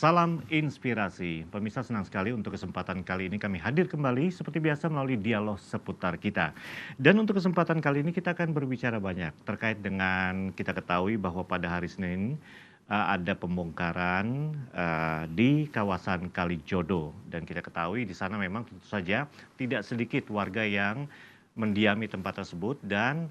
Salam inspirasi. Pemirsa, senang sekali untuk kesempatan kali ini kami hadir kembali seperti biasa melalui dialog seputar kita. Dan untuk kesempatan kali ini kita akan berbicara banyak terkait dengan kita ketahui bahwa pada hari Senin ada pembongkaran di kawasan Kalijodo, dan kita ketahui di sana memang tentu saja tidak sedikit warga yang mendiami tempat tersebut dan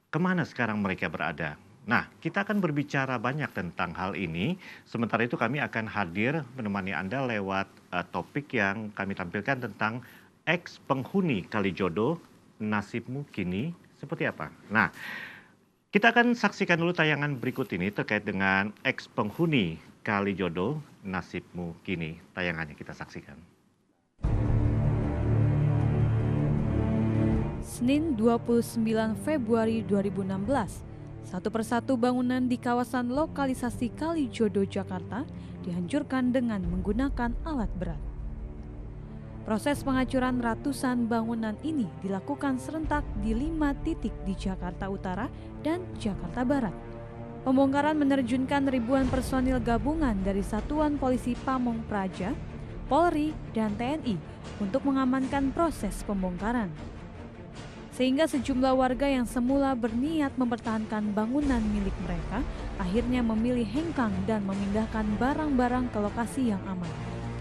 kemana sekarang mereka berada. Nah, kita akan berbicara banyak tentang hal ini. Sementara itu kami akan hadir menemani Anda lewat topik yang kami tampilkan tentang ex penghuni Kalijodo, nasibmu kini seperti apa. Nah, kita akan saksikan dulu tayangan berikut ini terkait dengan ex penghuni Kalijodo, nasibmu kini. Tayangannya kita saksikan. Senin 29 Februari 2016, satu persatu bangunan di kawasan lokalisasi Kalijodo, Jakarta dihancurkan dengan menggunakan alat berat. Proses penghancuran ratusan bangunan ini dilakukan serentak di 5 titik di Jakarta Utara dan Jakarta Barat. Pembongkaran menerjunkan ribuan personil gabungan dari Satuan Polisi Pamong Praja, Polri, dan TNI untuk mengamankan proses pembongkaran. Sehingga sejumlah warga yang semula berniat mempertahankan bangunan milik mereka akhirnya memilih hengkang dan memindahkan barang-barang ke lokasi yang aman.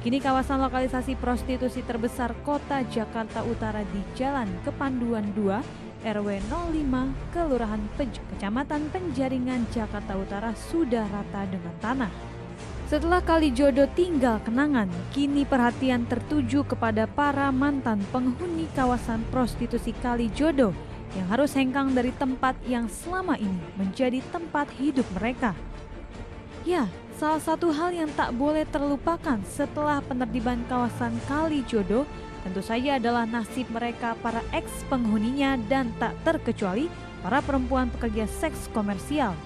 Kini kawasan lokalisasi prostitusi terbesar kota Jakarta Utara di Jalan Kepanduan 2, RW 05, Kelurahan Kecamatan Penjaringan, Jakarta Utara sudah rata dengan tanah. Setelah Kalijodo tinggal kenangan, kini perhatian tertuju kepada para mantan penghuni kawasan prostitusi Kalijodo yang harus hengkang dari tempat yang selama ini menjadi tempat hidup mereka. Ya, salah satu hal yang tak boleh terlupakan setelah penertiban kawasan Kalijodo tentu saja adalah nasib mereka para ex penghuninya dan tak terkecuali para perempuan pekerja seks komersial.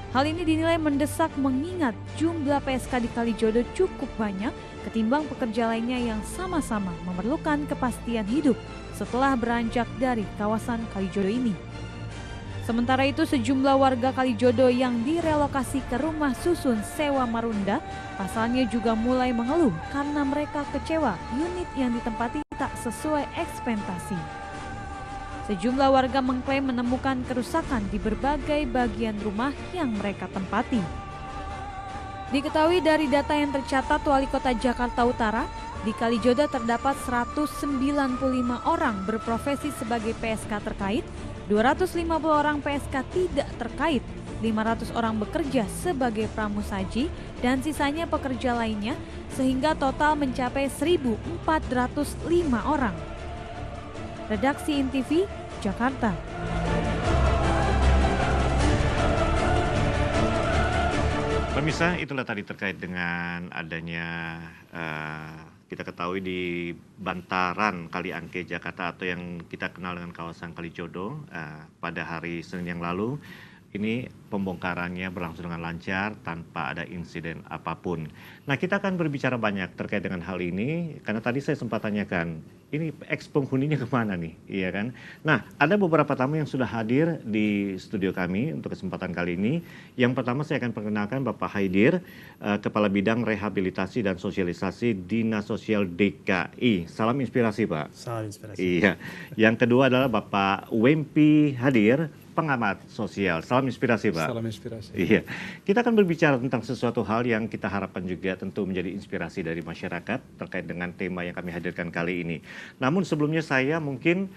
Hal ini dinilai mendesak mengingat jumlah PSK di Kalijodo cukup banyak ketimbang pekerja lainnya yang sama-sama memerlukan kepastian hidup setelah beranjak dari kawasan Kalijodo ini. Sementara itu sejumlah warga Kalijodo yang direlokasi ke rumah susun sewa Marunda pasalnya juga mulai mengeluh karena mereka kecewa unit yang ditempati tak sesuai ekspektasi. Sejumlah warga mengklaim menemukan kerusakan di berbagai bagian rumah yang mereka tempati. Diketahui dari data yang tercatat Wali Kota Jakarta Utara, di Kalijodo terdapat 195 orang berprofesi sebagai PSK terkait, 250 orang PSK tidak terkait, 500 orang bekerja sebagai pramusaji, dan sisanya pekerja lainnya, sehingga total mencapai 1.405 orang. Redaksi INTV, Jakarta. Pemirsa, itulah tadi terkait dengan adanya kita ketahui di bantaran Kaliangke, Jakarta, atau yang kita kenal dengan kawasan Kalijodo pada hari Senin yang lalu. Ini pembongkarannya berlangsung dengan lancar tanpa ada insiden apapun. Nah, kita akan berbicara banyak terkait dengan hal ini karena tadi saya sempat tanyakan, ini ex penghuninya kemana nih, iya kan? Nah, ada beberapa tamu yang sudah hadir di studio kami untuk kesempatan kali ini. Yang pertama saya akan perkenalkan Bapak Haidir, Kepala Bidang Rehabilitasi dan Sosialisasi Dinas Sosial DKI. Salam inspirasi, Pak. Salam inspirasi. Iya. Yang kedua adalah Bapak Wempi Hadir, pengamat sosial. Salam inspirasi, Pak. Salam inspirasi. Iya. Kita akan berbicara tentang sesuatu hal yang kita harapkan juga tentu menjadi inspirasi dari masyarakat terkait dengan tema yang kami hadirkan kali ini. Namun sebelumnya saya mungkin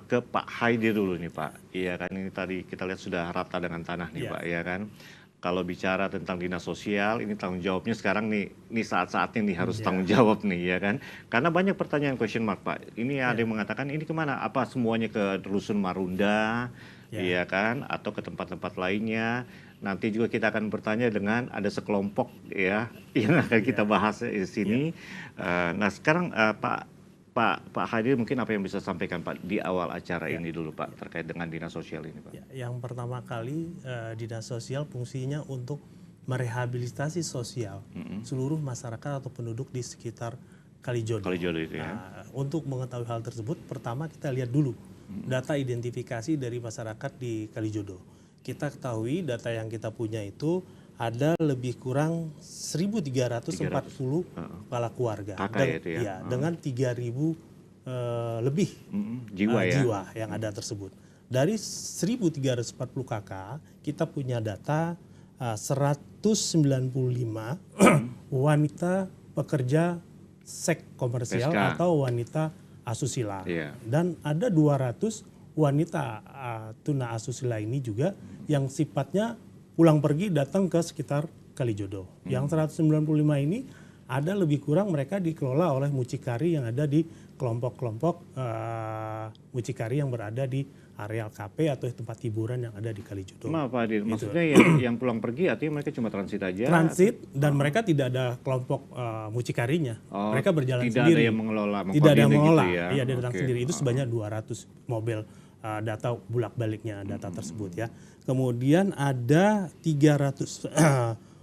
ke Pak Haidir dulu nih, Pak. Iya kan, ini tadi kita lihat sudah rata dengan tanah nih, Pak, ya kan. Kalau bicara tentang dinas sosial, ini tanggung jawabnya sekarang nih saat-saatnya nih harus tanggung jawab nih, ya kan. Karena banyak pertanyaan question mark, Pak. Ini ada yang mengatakan ini kemana? Apa semuanya ke Rusun Marunda, iya kan? Atau ke tempat-tempat lainnya? Nanti juga kita akan bertanya dengan ada sekelompok ya yang akan kita bahas di sini. Nah sekarang Pak Haidir mungkin apa yang bisa sampaikan Pak di awal acara ini dulu Pak terkait dengan dinas sosial ini Pak. Yang pertama kali dinas sosial fungsinya untuk merehabilitasi sosial seluruh masyarakat atau penduduk di sekitar Kalijodo. Kalijodo itu ya. Untuk mengetahui hal tersebut, pertama kita lihat dulu data identifikasi dari masyarakat di Kalijodo. Kita ketahui data yang kita punya itu ada lebih kurang 1.340 kepala keluarga. Kakak ya itu ya? Iya, dengan 3.000 lebih Jiwa ya? jiwa yang ada tersebut. Dari 1.340 kakak, kita punya data 195 wanita pekerja seks komersial PSK. atau wanita asusila. Iya. Dan ada 200 wanita tuna asusila ini juga yang sifatnya pulang pergi datang ke sekitar Kalijodo. Yang 195 ini ada lebih kurang mereka dikelola oleh mucikari yang ada di kelompok-kelompok mucikari yang berada di areal kafe atau tempat hiburan yang ada di Kalijodo. Maaf Pak Hadir, Gitu. maksudnya yang pulang pergi artinya mereka cuma transit aja? Transit dan mereka tidak ada kelompok mucikarinya. Oh, Mereka berjalan tidak sendiri. ada yang mengelola, Tidak ada yang mengkoordinir mengelola. gitu ya? Iya, dia datang Oke. sendiri. Itu sebanyak 200 mobil data bolak-baliknya data tersebut ya. Kemudian ada 300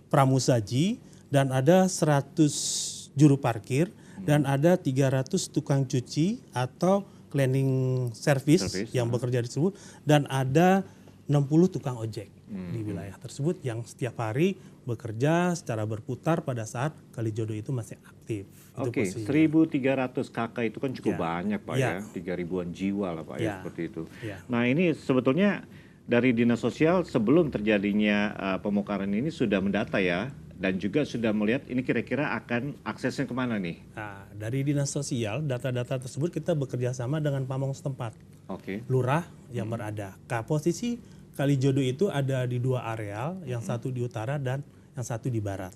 pramusaji dan ada 100 juru parkir dan ada 300 tukang cuci atau cleaning service yang bekerja disebut dan ada 60 tukang ojek di wilayah tersebut yang setiap hari bekerja secara berputar pada saat Kalijodo itu masih aktif. Itu Oke, posisinya. 1.300 kakak itu kan cukup Ya. banyak Pak Ya. ya, 3.000-an jiwa lah Pak ya, Ya. seperti itu. Ya. Nah ini sebetulnya dari Dinas Sosial sebelum terjadinya pemekaran ini sudah mendata ya, dan juga sudah melihat ini kira-kira akan aksesnya kemana nih? Nah, dari Dinas Sosial, data-data tersebut kita bekerja sama dengan pamong setempat, Oke, lurah yang berada. Posisi Kalijodo itu ada di dua areal, yang satu di utara dan yang satu di barat.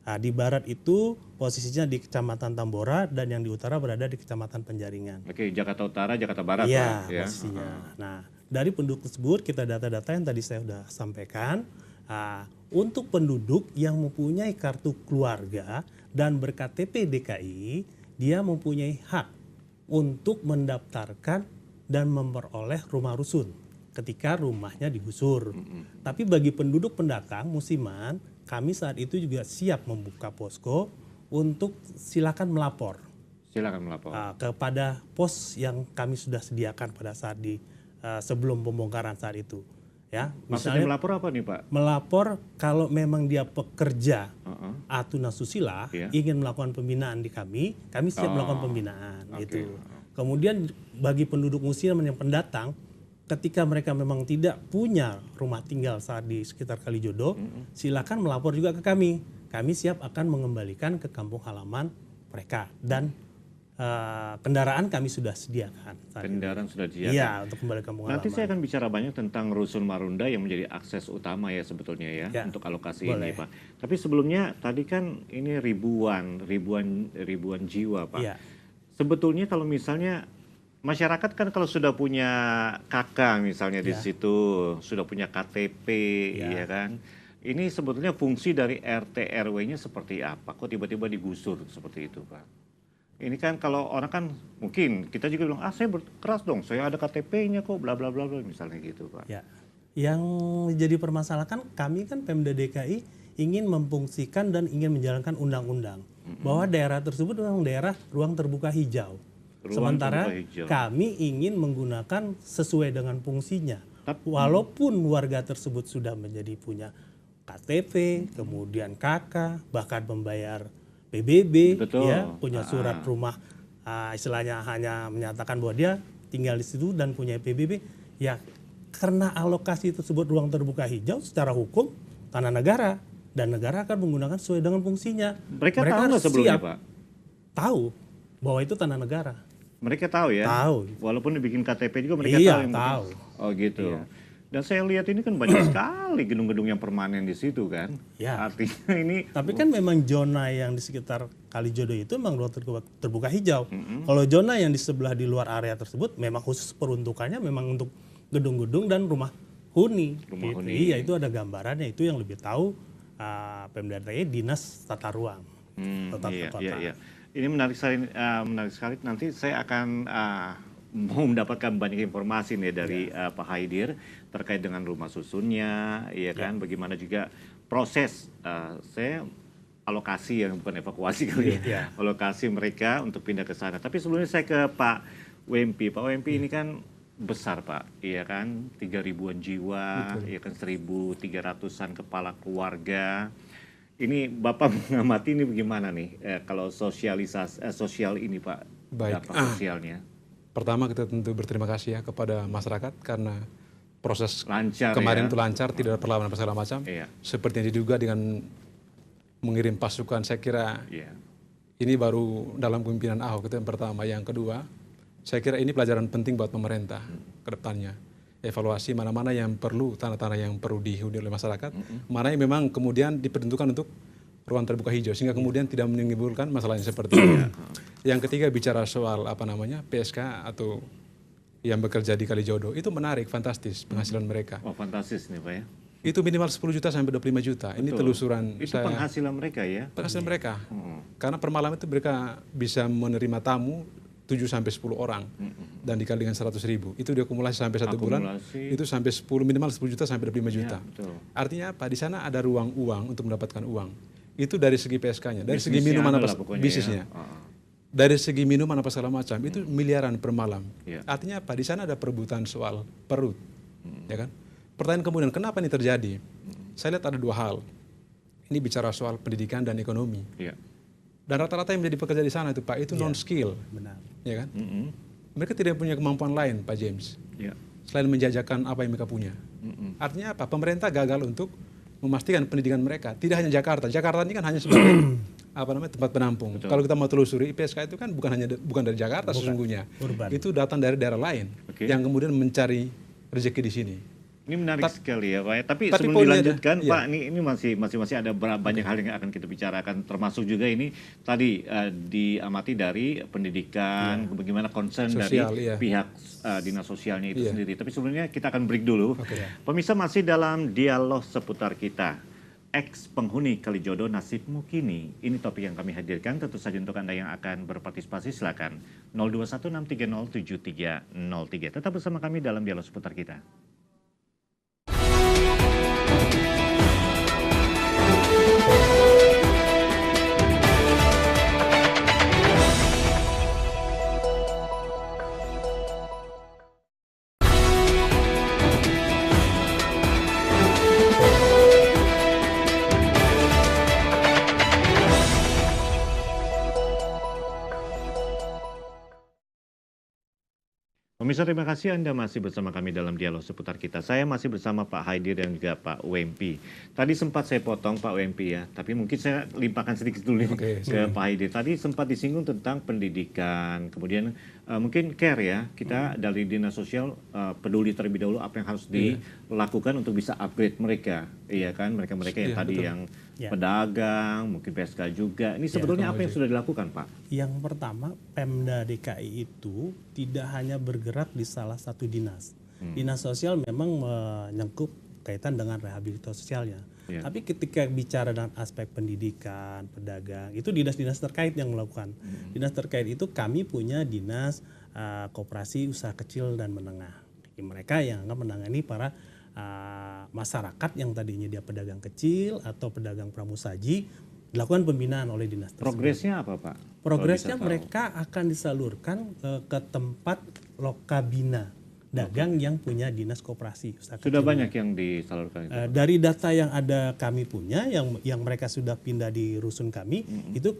Nah, di barat itu posisinya di Kecamatan Tambora dan yang di utara berada di Kecamatan Penjaringan. oke, Jakarta Utara, Jakarta Barat Iya, Pak ya. posisinya. Nah, dari penduduk tersebut kita data-data yang tadi saya sudah sampaikan. Untuk penduduk yang mempunyai kartu keluarga dan ber-KTP DKI, dia mempunyai hak untuk mendaftarkan dan memperoleh rumah rusun ketika rumahnya digusur. Tapi bagi penduduk pendatang musiman, kami saat itu juga siap membuka posko untuk silakan melapor Silakan melapor. kepada pos yang kami sudah sediakan pada saat sebelum pembongkaran saat itu. Ya, Maksudnya melapor apa nih Pak? melapor kalau memang dia pekerja Uh-uh. tunasusila Iya. ingin melakukan pembinaan di kami siap melakukan pembinaan Oke. itu. Kemudian bagi penduduk muslim yang pendatang, ketika mereka memang tidak punya rumah tinggal saat di sekitar Kalijodo, silakan melapor juga ke kami. Kami siap akan mengembalikan ke kampung halaman mereka dan kendaraan kami sudah sediakan. saat ini. Kendaraan sudah disediakan. Iya, untuk kembali ke kampung Nanti halaman. saya akan bicara banyak tentang Rusun Marunda yang menjadi akses utama ya sebetulnya ya, Ya, untuk alokasi boleh. ini Pak. Tapi sebelumnya tadi kan ini ribuan jiwa Pak. Iya. Sebetulnya kalau misalnya masyarakat kan kalau sudah punya kakak misalnya di Ya. situ, sudah punya KTP ya Ya. kan. Ini sebetulnya fungsi dari RT RW-nya seperti apa? Kok tiba-tiba digusur seperti itu Pak? Ini kan kalau orang kan mungkin kita juga bilang, saya berkeras dong, saya ada KTP-nya kok, bla bla bla bla, misalnya gitu Pak. Ya, yang jadi permasalahan kami kan Pemda DKI ingin memfungsikan dan ingin menjalankan undang-undang bahwa daerah tersebut memang daerah ruang terbuka hijau. Ruang Sementara terbuka hijau. kami ingin menggunakan sesuai dengan fungsinya. Walaupun warga tersebut sudah menjadi punya KTP, kemudian KK, bahkan membayar PBB, Betul. ya, punya surat rumah, istilahnya hanya menyatakan bahwa dia tinggal di situ dan punya PBB, ya karena alokasi tersebut ruang terbuka hijau secara hukum tanah negara dan negara akan menggunakan sesuai dengan fungsinya. Mereka tahu nggak sebelumnya siap Pak? tahu bahwa itu tanah negara. Mereka tahu ya? Tahu. Walaupun dibikin KTP juga mereka Iya, tahu. yang tahu. penting. Oh gitu. Iya. Dan saya lihat ini kan banyak sekali gedung-gedung yang permanen di situ kan. Ya. Artinya ini Tapi kan memang zona yang di sekitar Kalijodo itu memang ruang terbuka hijau. Kalau zona yang di sebelah di luar area tersebut memang khusus peruntukannya memang untuk gedung-gedung dan rumah huni. Rumah gitu. huni. Iya, itu ada gambarannya, itu yang lebih tahu Pemda DKI Dinas Tata Ruang. Tata iya, kota. iya, iya. Ini menarik sekali. Nanti saya akan mau mendapatkan banyak informasi nih dari Pak Haidir terkait dengan rumah susunnya, ya kan? Bagaimana juga proses saya alokasi yang bukan evakuasi kali ya, Iya. alokasi mereka untuk pindah ke sana. Tapi sebelumnya saya ke Pak Wempi. Pak Wempi ini kan besar Pak, iya kan, 3.000-an jiwa, iya kan 1.300-an kepala keluarga. Ini Bapak mengamati ini bagaimana nih kalau sosial ini Pak, Baik. dampak sosialnya? Pertama kita tentu berterima kasih ya kepada masyarakat karena proses Lancar kemarin ya? itu lancar, tidak ada perlawanan apa segala macam. Iya. Seperti yang diduga dengan mengirim pasukan, saya kira Iya. ini baru dalam kepemimpinan Ahok, itu yang pertama. Yang kedua, saya kira ini pelajaran penting buat pemerintah ke depannya. Evaluasi mana-mana yang perlu, tanah-tanah yang perlu dihuni oleh masyarakat, mana yang memang kemudian diperuntukkan untuk ruang terbuka hijau, sehingga kemudian tidak menimbulkan masalah yang seperti ini. Yang ketiga, bicara soal PSK atau yang bekerja di Kalijodo, itu menarik, fantastis penghasilan mereka. Oh fantastis nih Pak ya. Itu minimal 10 juta sampai 25 juta. Ini Betul. telusuran Itu penghasilan mereka ya? penghasilan mereka. Karena per malam itu mereka bisa menerima tamu 7 sampai 10 orang dan dikali dengan 100.000. Itu diakumulasi sampai 1 bulan, itu sampai 10 minimal 10 juta sampai 25 juta. Ya, betul. Artinya apa? Di sana ada ruang uang untuk mendapatkan uang. Itu dari segi PSK-nya, dari segi Bisnisnya minuman adalah apa pokoknya bisnisnya. ya. Dari segi minuman apa segala macam, itu miliaran per malam. Ya. Artinya apa? Di sana ada perebutan soal perut. Ya kan? Pertanyaan kemudian, kenapa ini terjadi? Saya lihat ada dua hal. Ini bicara soal pendidikan dan ekonomi. Iya. Dan rata-rata yang menjadi pekerja di sana itu Pak, itu non-skill. Benar. Ya kan? Mereka tidak punya kemampuan lain, Pak James, Iya. selain menjajakan apa yang mereka punya. Artinya apa? Pemerintah gagal untuk memastikan pendidikan mereka. Tidak hanya Jakarta. Jakarta ini kan hanya sebagai tempat penampung. Betul. Kalau kita mau telusuri, IPSK itu kan bukan dari Jakarta sesungguhnya. Urban. Itu datang dari daerah lain Oke. yang kemudian mencari rezeki di sini. Ini menarik sekali ya Pak ya. Tapi tapi sebelum poinnya dilanjutkan ada- Pak, ini masih ada banyak hal yang akan kita bicarakan, termasuk juga ini tadi diamati dari pendidikan, bagaimana concern Sosial, dari iya. pihak dinas sosialnya itu Iya. sendiri. Tapi sebelumnya kita akan break dulu. Oke. Pemirsa masih dalam dialog seputar kita. Ex penghuni Kalijodo nasibmu kini. Ini topik yang kami hadirkan. Tentu saja untuk Anda yang akan berpartisipasi silakan 0216307303. Tetap bersama kami dalam dialog seputar kita. Pemirsa, terima kasih Anda masih bersama kami dalam dialog seputar kita. Saya masih bersama Pak Haidir dan juga Pak Wempi. Tadi sempat saya potong Pak Wempi ya, tapi mungkin saya limpahkan sedikit dulu nih Oke, ke Pak Haidir. Tadi sempat disinggung tentang pendidikan, kemudian mungkin care ya, kita dari dinas sosial peduli terlebih dahulu apa yang harus dilakukan untuk bisa upgrade mereka, iya kan, mereka-mereka yang Iya, tadi betul. yang Ya. pedagang, mungkin PSK juga. Ini sebetulnya apa yang sudah dilakukan Pak? Yang pertama, Pemda DKI itu tidak hanya bergerak di salah satu dinas. Dinas sosial memang menyangkut kaitan dengan rehabilitasi sosialnya. Ya. Tapi ketika bicara dengan aspek pendidikan, pedagang, itu dinas-dinas terkait yang melakukan. Dinas terkait itu kami punya dinas koperasi usaha kecil dan menengah. Mereka yang akan menangani para masyarakat yang tadinya dia pedagang kecil atau pedagang pramusaji, dilakukan pembinaan oleh dinas tersebut. Progresnya apa Pak? Progresnya Kalau bisa tahu. mereka akan disalurkan ke tempat lokabina dagang yang punya dinas koperasi usaha Sudah kecil. banyak yang disalurkan itu. Dari data yang ada kami punya, yang mereka sudah pindah di rusun kami, itu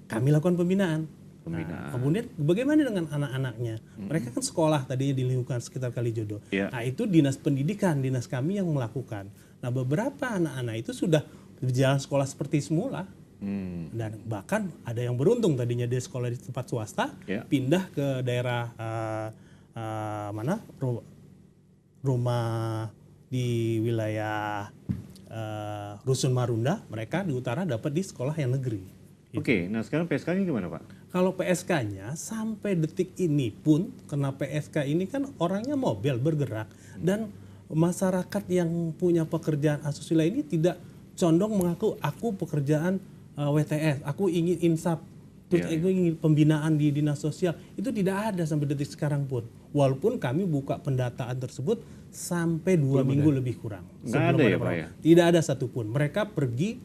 kami lakukan pembinaan. Nah, kemudian bagaimana dengan anak-anaknya? Mereka kan sekolah tadinya di lingkungan sekitar Kalijodo. Iya. Nah itu dinas pendidikan, dinas kami yang melakukan. Nah beberapa anak-anak itu sudah berjalan sekolah seperti semula. Dan bahkan ada yang beruntung tadinya dia sekolah di tempat swasta, Ya. pindah ke daerah rumah di wilayah Rusun Marunda, mereka di utara dapat di sekolah yang negeri. Oke, nah sekarang PSK-nya gimana Pak? Kalau PSK-nya sampai detik ini pun, karena PSK ini kan orangnya mobil bergerak, dan masyarakat yang punya pekerjaan asusila ini tidak condong mengaku aku pekerjaan WTS, aku ingin insaf, terus aku ingin pembinaan di dinas sosial. Itu tidak ada sampai detik sekarang pun. Walaupun kami buka pendataan tersebut sampai 2 minggu lebih kurang. Nggak ada ya, Pak, ya? Tidak ada satupun. Mereka pergi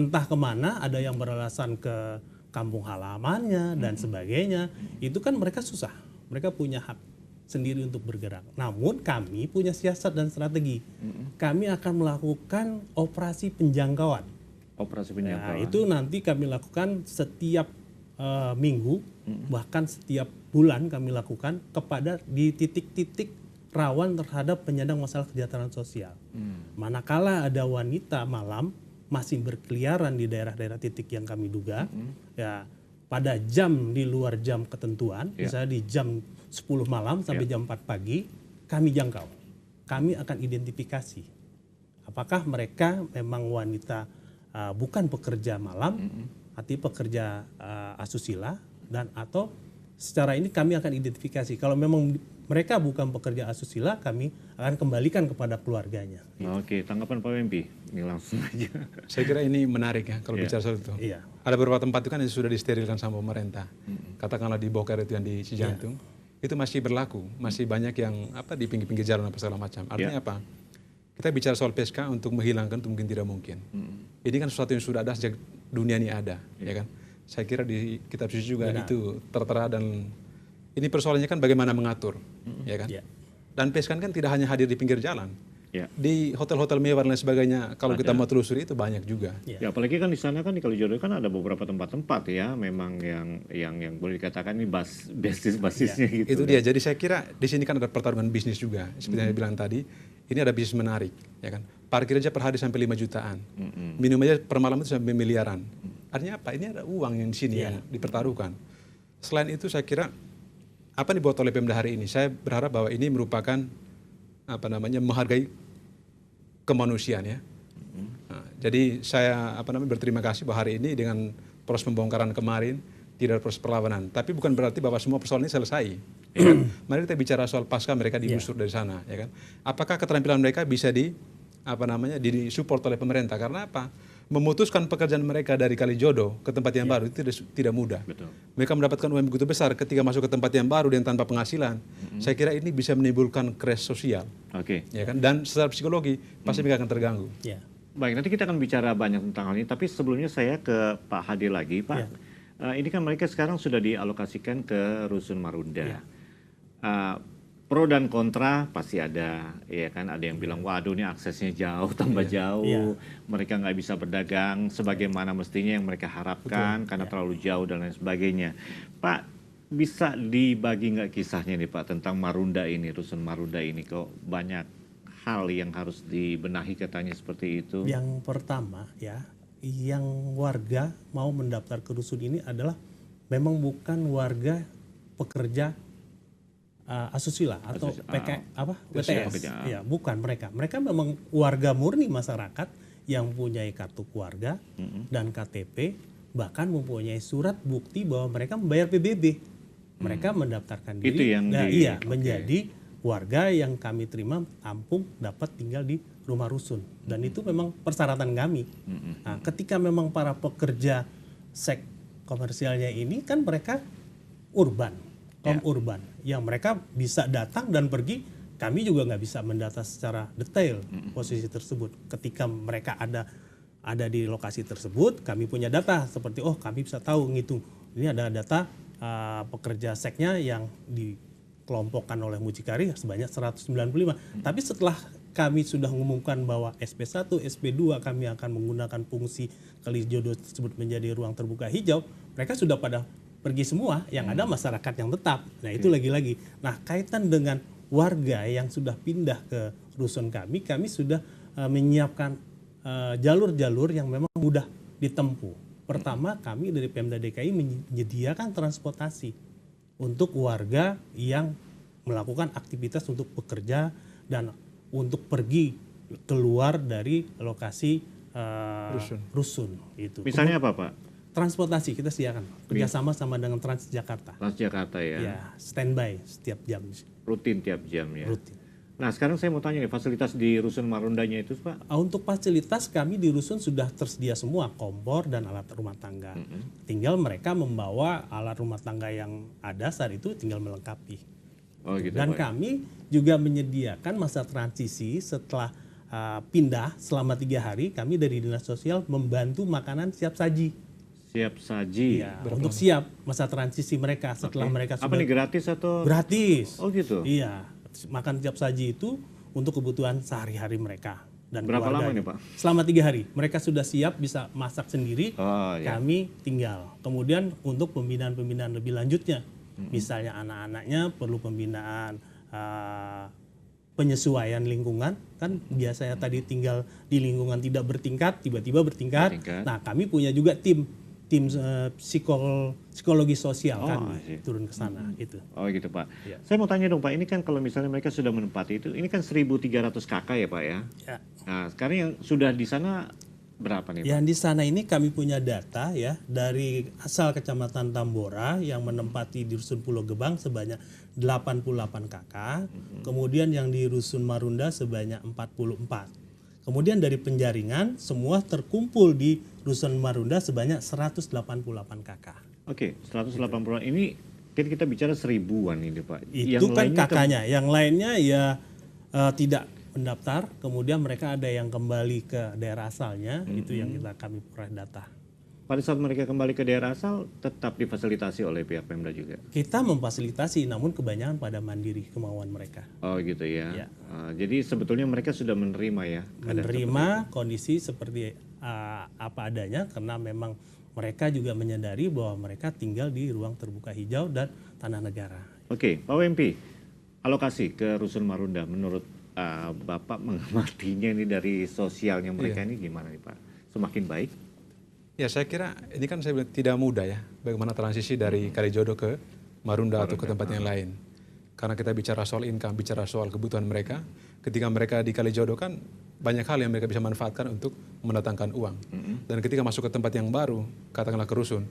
entah kemana, ada yang beralasan ke kampung halamannya dan sebagainya. Itu kan mereka susah. Mereka punya hak sendiri untuk bergerak. Namun kami punya siasat dan strategi. Kami akan melakukan operasi penjangkauan. Operasi Nah, penjangkauan. itu nanti kami lakukan setiap minggu, bahkan setiap bulan kami lakukan kepada di titik-titik rawan terhadap penyandang masalah kesejahteraan sosial. Manakala ada wanita malam masih berkeliaran di daerah-daerah titik yang kami duga, ya pada jam di luar jam ketentuan, misalnya di jam 10 malam sampai jam 4 pagi, kami jangkau. Kami akan identifikasi apakah mereka memang wanita bukan pekerja malam, artinya pekerja asusila, dan atau secara ini kami akan identifikasi. Kalau memang mereka bukan pekerja asusila, kami akan kembalikan kepada keluarganya. Oke, tanggapan Pak Wempi, ini langsung aja. Saya kira ini menarik ya kalau bicara soal itu. Iya. Ada beberapa tempat itu kan yang sudah disterilkan sama pemerintah. Katakanlah di Boker itu yang di Cijantung, itu masih berlaku, masih banyak yang di pinggir-pinggir jalan apa segala macam. Artinya apa? Kita bicara soal PSK untuk menghilangkan itu mungkin tidak mungkin. Ini kan sesuatu yang sudah ada sejak dunia ini ada, ya kan? Saya kira di kitab suci juga itu tertera, dan ini persoalannya kan bagaimana mengatur, ya kan? Dan PSK kan tidak hanya hadir di pinggir jalan. Di hotel-hotel mewah dan lain sebagainya, kalau kita mau telusuri itu banyak juga. Ya, apalagi kan di sana kan di Kalijodo kan ada beberapa tempat-tempat ya, memang yang boleh dikatakan ini basisnya gitu. Itu dia. Jadi saya kira di sini kan ada pertarungan bisnis juga. Seperti yang saya bilang tadi, ini ada bisnis menarik, ya kan? Parkir aja per hari sampai 5 jutaan. Minum aja per malam itu sampai miliaran. Artinya apa? Ini ada uang yang di sini yang dipertaruhkan. Selain itu saya kira apa yang dibuat oleh Pemda hari ini, saya berharap bahwa ini merupakan menghargai kemanusiaan ya. Nah, jadi saya berterima kasih bahwa hari ini dengan proses pembongkaran kemarin tidak ada proses perlawanan. Tapi bukan berarti bahwa semua persoalan ini selesai. Ya kan? Mari kita bicara soal pasca mereka digusur dari sana, ya kan? Apakah keterampilan mereka bisa disupport oleh pemerintah? Karena apa? Memutuskan pekerjaan mereka dari Kalijodo ke tempat yang baru itu tidak mudah. Betul. Mereka mendapatkan uang begitu besar ketika masuk ke tempat yang baru dan tanpa penghasilan. Saya kira ini bisa menimbulkan crash sosial. Oke. Ya kan? Dan secara psikologi pasti mereka akan terganggu. Baik, nanti kita akan bicara banyak tentang hal ini, tapi sebelumnya saya ke Pak Hadi lagi, Pak. Ini kan mereka sekarang sudah dialokasikan ke Rusun Marunda. Pro dan kontra pasti ada, ya kan? Ada yang bilang, waduh ini aksesnya jauh, tambah jauh, mereka nggak bisa berdagang sebagaimana mestinya yang mereka harapkan karena terlalu jauh dan lain sebagainya. Pak, bisa dibagi nggak kisahnya nih Pak tentang Marunda ini, Rusun Marunda ini, kok banyak hal yang harus dibenahi katanya seperti itu? Yang pertama ya, yang warga mau mendaftar ke rusun ini adalah memang bukan warga pekerja asusila atau WTS. Ya, bukan mereka. Mereka memang warga murni masyarakat yang mempunyai kartu keluarga dan KTP, bahkan mempunyai surat bukti bahwa mereka membayar PBB. Mereka mendaftarkan diri. Itu yang menjadi warga yang kami terima tampung dapat tinggal di rumah rusun, dan itu memang persyaratan kami. Nah, ketika memang para pekerja seks komersialnya ini kan mereka urban, urban, yang mereka bisa datang dan pergi, kami juga nggak bisa mendata secara detail posisi tersebut. Ketika mereka ada di lokasi tersebut, kami punya data seperti kami bisa tahu ngitung ini ada data pekerja seksnya yang dikelompokkan oleh mucikari sebanyak 195. Tapi setelah kami sudah mengumumkan bahwa SP1, SP2 kami akan menggunakan fungsi Kalijodo tersebut menjadi ruang terbuka hijau, mereka sudah pada pergi semua, yang ada masyarakat yang tetap. Nah itu lagi-lagi. Nah kaitan dengan warga yang sudah pindah ke rusun kami sudah menyiapkan jalur-jalur yang memang mudah ditempuh. Pertama, kami dari Pemda DKI menyediakan transportasi untuk warga yang melakukan aktivitas untuk bekerja dan untuk pergi keluar dari lokasi rusun. Itu. Misalnya apa Pak? Transportasi kita sediakan kerjasama sama dengan Transjakarta. Transjakarta ya. Ya, standby setiap jam. Rutin tiap jam ya. Rutin. Nah sekarang saya mau tanya nih, fasilitas di Rusun Marundanya itu Pak? Untuk fasilitas kami di rusun sudah tersedia semua, kompor dan alat rumah tangga. Tinggal mereka membawa alat rumah tangga yang ada saat itu, tinggal melengkapi. Oh, gitu, dan Pak. kami juga menyediakan masa transisi setelah pindah selama 3 hari. Kami dari Dinas Sosial membantu makanan siap saji. Siap saji. Iya, untuk siap masa transisi mereka setelah mereka Apa sudah nih, gratis atau? gratis. Oh gitu. Iya, makan siap saji itu untuk kebutuhan sehari-hari mereka dan Berapa lama keluarganya. nih, Pak? Selama 3 hari. Mereka sudah siap bisa masak sendiri. Oh ya. Kami tinggal. Kemudian untuk pembinaan-pembinaan lebih lanjutnya, misalnya anak-anaknya perlu pembinaan penyesuaian lingkungan, kan biasanya tadi tinggal di lingkungan tidak bertingkat, tiba-tiba bertingkat. Nah, kami punya juga tim psikologi sosial kami turun ke sana itu. Oh gitu Pak. Ya. Saya mau tanya dong Pak, ini kan kalau misalnya mereka sudah menempati itu, ini kan 1.300 kakak ya Pak ya? Ya. Nah sekarang yang sudah di sana berapa nih Pak? Yang di sana ini kami punya data ya dari asal Kecamatan Tambora yang menempati di Rusun Pulau Gebang sebanyak 88 kakak, kemudian yang di Rusun Marunda sebanyak 44. Kemudian dari penjaringan semua terkumpul di Rusun Marunda sebanyak 188 kakak. Oke, 180 ini kan kita bicara 1.000-an ini Pak. Itu kan kakaknya, yang lainnya ya tidak mendaftar, kemudian mereka ada yang kembali ke daerah asalnya, itu yang kami peroleh data. Pada saat mereka kembali ke daerah asal tetap difasilitasi oleh pihak Pemda juga? Kita memfasilitasi, namun kebanyakan pada mandiri kemauan mereka. Oh gitu ya. Ya. Jadi sebetulnya mereka sudah menerima ya? Menerima kondisi seperti apa adanya karena memang mereka juga menyadari bahwa mereka tinggal di ruang terbuka hijau dan tanah negara. Oke, Pak Wempi, alokasi ke Rusun Marunda menurut Bapak mengamatinya ini dari sosialnya mereka ini gimana nih Pak? Semakin baik? Ya saya kira ini kan saya bilang tidak mudah ya bagaimana transisi dari Kalijodo ke Marunda atau ke tempat yang lain. Karena kita bicara soal income, bicara soal kebutuhan mereka. Ketika mereka di Kalijodo kan banyak hal yang mereka bisa manfaatkan untuk mendatangkan uang. Dan ketika masuk ke tempat yang baru, katakanlah ke Rusun,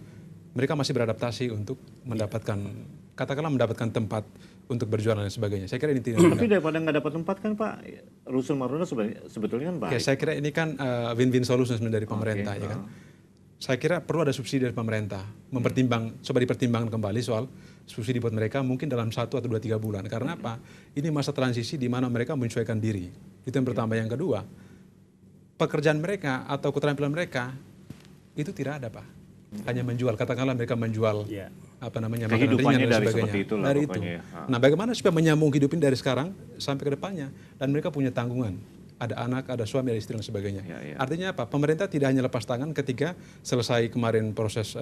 mereka masih beradaptasi untuk mendapatkan, katakanlah mendapatkan tempat untuk berjualan dan sebagainya. Saya kira ini tidak mudah. Tapi daripada nggak dapat tempat kan Pak, Rusun Marunda sebetulnya kan baik. Ya, saya kira ini kan win-win solution sebenarnya dari pemerintah ya kan. Saya kira perlu ada subsidi dari pemerintah, coba dipertimbangkan kembali soal subsidi buat mereka mungkin dalam 1 atau 2-3 bulan. Karena apa? Ini masa transisi di mana mereka menyesuaikan diri. Itu yang pertama. Yang kedua, pekerjaan mereka atau keterampilan mereka itu tidak ada Pak. Hanya menjual, katakanlah mereka menjual makanan ringan dan sebagainya. Dari itu. Nah, bagaimana supaya menyambung hidup ini dari sekarang sampai ke depannya, dan mereka punya tanggungan. Ada anak, ada suami, ada istri dan sebagainya. Artinya apa? Pemerintah tidak hanya lepas tangan ketika selesai kemarin proses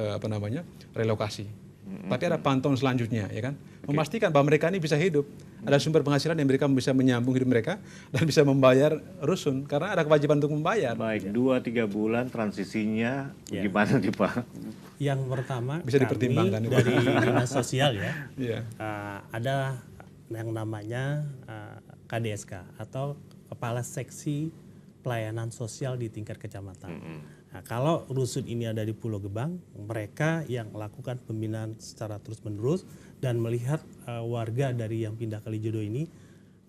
relokasi. Tapi ada pantauan selanjutnya, ya kan? Memastikan bahwa mereka ini bisa hidup. Ada sumber penghasilan yang mereka bisa menyambung hidup mereka dan bisa membayar rusun karena ada kewajiban untuk membayar. Baik, 2-3 bulan transisinya gimana nih Pak? Yang pertama bisa dipertimbangkan dari dinas sosial ya. Ada yang namanya KDSK atau Kepala Seksi Pelayanan Sosial di tingkat kecamatan. Nah, kalau rusun ini ada di Pulau Gebang, mereka yang melakukan pembinaan secara terus-menerus dan melihat warga dari yang pindah Kalijodo ini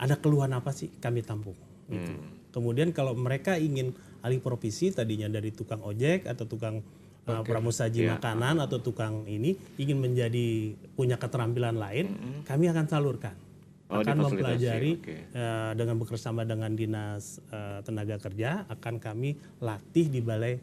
ada keluhan apa sih, kami tampung. Gitu. Kemudian kalau mereka ingin alih profesi, tadinya dari tukang ojek atau tukang pramusaji makanan atau tukang ini ingin menjadi punya keterampilan lain, kami akan salurkan. Akan mempelajari dengan bekerjasama dengan Dinas Tenaga Kerja, akan kami latih di balai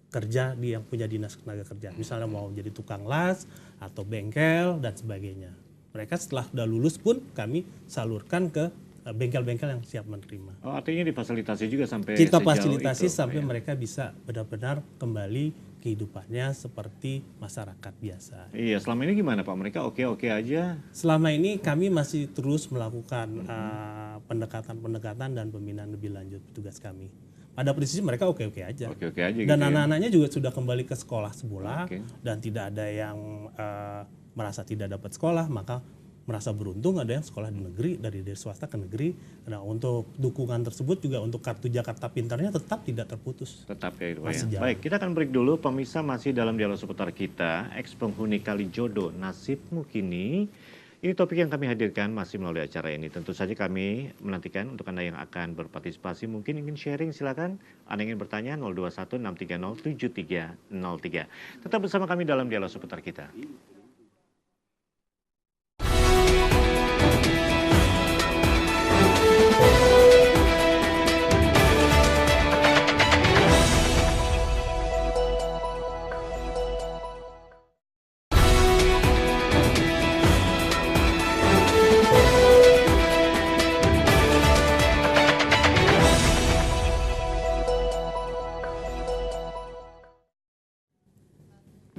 kerja yang punya Dinas Tenaga Kerja. Misalnya mau jadi tukang las atau bengkel dan sebagainya. Mereka setelah sudah lulus pun kami salurkan ke bengkel-bengkel yang siap menerima. Oh, artinya difasilitasi juga sampai kita fasilitasi sampai mereka bisa benar-benar kembali kehidupannya seperti masyarakat biasa. Iya, selama ini gimana Pak? Mereka oke-oke aja? Selama ini kami masih terus melakukan pendekatan dan pembinaan lebih lanjut petugas kami. Pada prinsip mereka oke-oke aja. Oke-oke aja dan gitu anak-anaknya juga sudah kembali ke sekolah semula dan tidak ada yang merasa tidak dapat sekolah, maka merasa beruntung ada yang sekolah di negeri, dari swasta ke negeri. Nah, untuk dukungan tersebut juga untuk kartu Jakarta Pintarnya tetap tidak terputus. Tetap ya itu ya. Baik, kita akan break dulu. Pemirsa, masih dalam dialog seputar kita, ex penghuni Kalijodo, nasibmu kini. Ini topik yang kami hadirkan masih melalui acara ini. Tentu saja kami menantikan untuk Anda yang akan berpartisipasi. Mungkin ingin sharing, silakan. Anda ingin bertanya 021 630 7303. Tetap bersama kami dalam dialog seputar kita.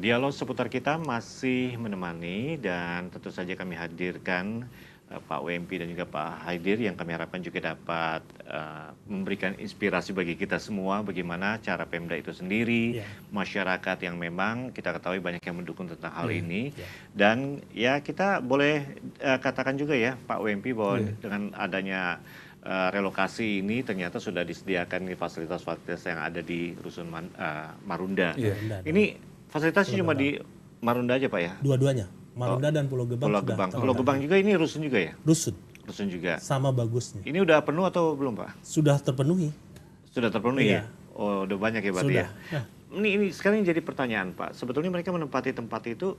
Dialog seputar kita masih menemani dan tentu saja kami hadirkan Pak WMP dan juga Pak Haidir yang kami harapkan juga dapat memberikan inspirasi bagi kita semua bagaimana cara Pemda itu sendiri, masyarakat yang memang kita ketahui banyak yang mendukung tentang hal ini. Dan ya kita boleh katakan juga ya Pak WMP bahwa dengan adanya relokasi ini ternyata sudah disediakan fasilitas-fasilitas yang ada di Rusun Marunda. Ini fasilitasnya cuma di Marunda aja Pak ya? Dua-duanya. Marunda dan Pulau Gebang. Pulau Gebang juga ini rusun juga ya? Rusun juga. Sama bagusnya. Ini udah penuh atau belum Pak? Sudah terpenuhi. Sudah terpenuhi ya? Oh udah banyak ya berarti ya? Ini sekarang jadi pertanyaan Pak. Sebetulnya mereka menempati tempat itu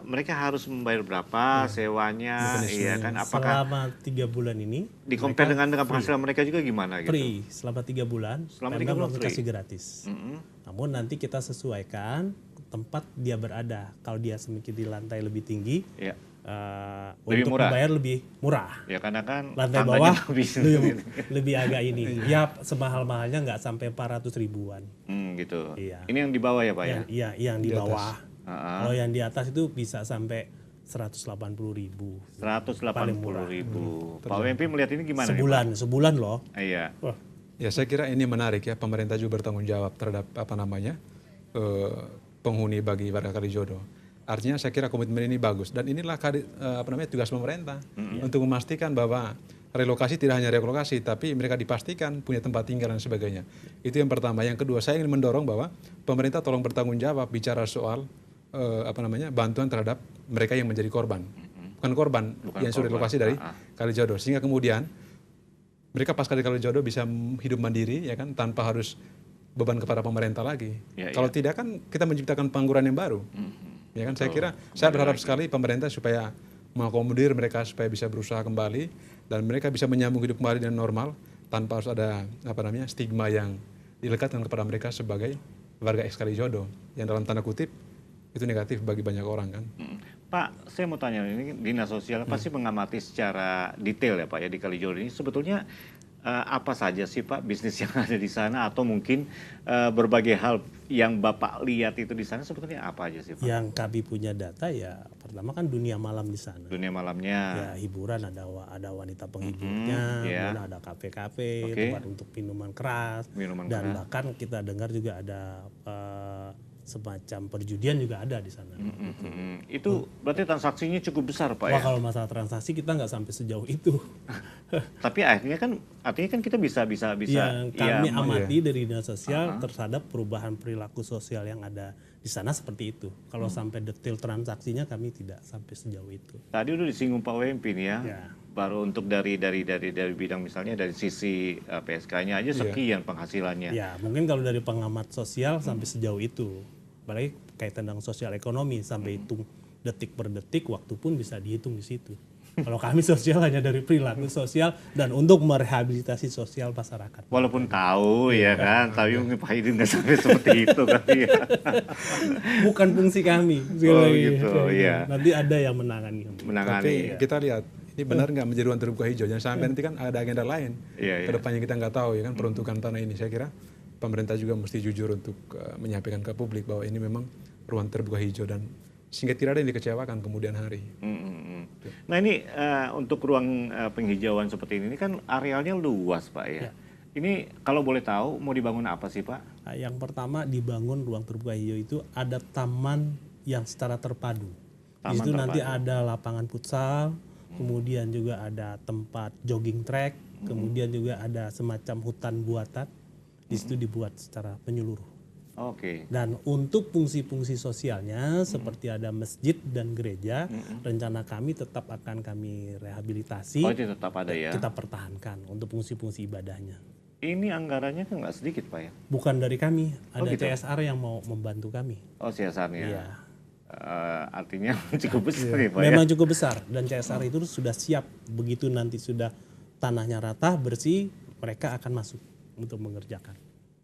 mereka harus membayar berapa sewanya? Iya kan? Apakah selama 3 bulan ini? Di-compare dengan penghasilan mereka juga gimana gitu? Free selama 3 bulan. Selama 3 bulan free. Kasih gratis. Namun nanti kita sesuaikan tempat dia berada. Kalau dia semakin di lantai lebih tinggi, lebih untuk murah. Membayar lebih murah. Ya karena kan lantai bawah lebih agak ini. Ya semahal-mahalnya nggak sampai 400 ribuan. Gitu. Iya. Ini yang di bawah ya Pak ya? Iya, yang di bawah. Kalau yang di atas itu bisa sampai 180 ribu. 180 ribu. Pak WMP melihat ini gimana? Sebulan loh. Iya. Ya saya kira ini menarik ya, pemerintah juga bertanggung jawab terhadap penghuni bagi warga Kalijodo. Artinya saya kira komitmen ini bagus dan inilah tugas pemerintah untuk memastikan bahwa relokasi tidak hanya relokasi tapi mereka dipastikan punya tempat tinggal dan sebagainya. Itu yang pertama. Yang kedua, saya ingin mendorong bahwa pemerintah tolong bertanggung jawab bicara soal bantuan terhadap mereka yang menjadi korban. Bukan korban yang sudah relokasi dari Kalijodo, sehingga kemudian mereka pasca di Kalijodo bisa hidup mandiri ya kan, tanpa harus beban kepada pemerintah lagi. Kalau tidak kan kita menciptakan pengangguran yang baru. Ya kan, saya berharap sekali pemerintah supaya mengakomodir mereka supaya bisa berusaha kembali dan mereka bisa menyambung hidup kembali dengan normal tanpa harus ada stigma yang dilekatkan kepada mereka sebagai warga ex Kalijodo yang dalam tanda kutip itu negatif bagi banyak orang kan. Pak, saya mau tanya, ini Dinas Sosial pasti mengamati secara detail ya Pak ya di Kalijodo ini sebetulnya apa saja sih Pak bisnis yang ada di sana atau mungkin berbagai hal yang Bapak lihat itu di sana sebetulnya apa aja sih Pak? Yang kami punya data ya pertama kan dunia malam di sana. Dunia malamnya. Ya hiburan ada wanita penghiburnya, kemudian ada kafe-kafe, tempat untuk minuman keras, bahkan kita dengar juga ada semacam perjudian juga ada di sana. Itu berarti transaksinya cukup besar Pak ya? Kalau masalah transaksi kita nggak sampai sejauh itu. Tapi artinya kan kita bisa. Yang kami amati dari Dinas Sosial terhadap perubahan perilaku sosial yang ada di sana seperti itu. Kalau sampai detail transaksinya kami tidak sampai sejauh itu. Tadi udah disinggung Pak WMP nih ya. Baru untuk dari bidang misalnya dari sisi PSK-nya aja sekian penghasilannya. Ya mungkin kalau dari pengamat sosial sampai sejauh itu. Apalagi kaitan dengan sosial ekonomi sampai hitung detik per detik, waktu pun bisa dihitung di situ. Kalau kami sosial hanya dari perilaku sosial dan untuk merehabilitasi sosial masyarakat. Walaupun tahu ya kan, tapi mungkin Pak Haidir nggak sampai seperti itu kali ya. Bukan fungsi kami. Gitu ya. Nanti ada yang menangani. Tapi kita lihat ini benar nggak menjadi ruang terbuka hijau? Jangan sampai nanti kan ada agenda lain. Kedepannya kita nggak tahu ya kan peruntukan tanah ini. Saya kira pemerintah juga mesti jujur untuk menyampaikan ke publik bahwa ini memang ruang terbuka hijau dan sehingga tidak ada yang dikecewakan kemudian hari. Nah ini untuk ruang penghijauan seperti ini kan arealnya luas Pak ya. Ini kalau boleh tahu mau dibangun apa sih Pak? Yang pertama dibangun ruang terbuka hijau itu ada taman yang secara terpadu. Di situ nanti ada lapangan futsal, kemudian juga ada tempat jogging track, kemudian juga ada semacam hutan buatan. Di situ dibuat secara menyeluruh. Dan untuk fungsi-fungsi sosialnya seperti ada masjid dan gereja, rencana kami tetap akan kami rehabilitasi. Itu tetap ada ya? Kita pertahankan untuk fungsi-fungsi ibadahnya. Ini anggarannya kan nggak sedikit Pak ya? Bukan dari kami, ada CSR yang mau membantu kami. CSR-nya? Iya. Artinya cukup besar ya Pak ya? Memang cukup besar dan CSR itu sudah siap. Begitu nanti sudah tanahnya rata, bersih, mereka akan masuk untuk mengerjakan.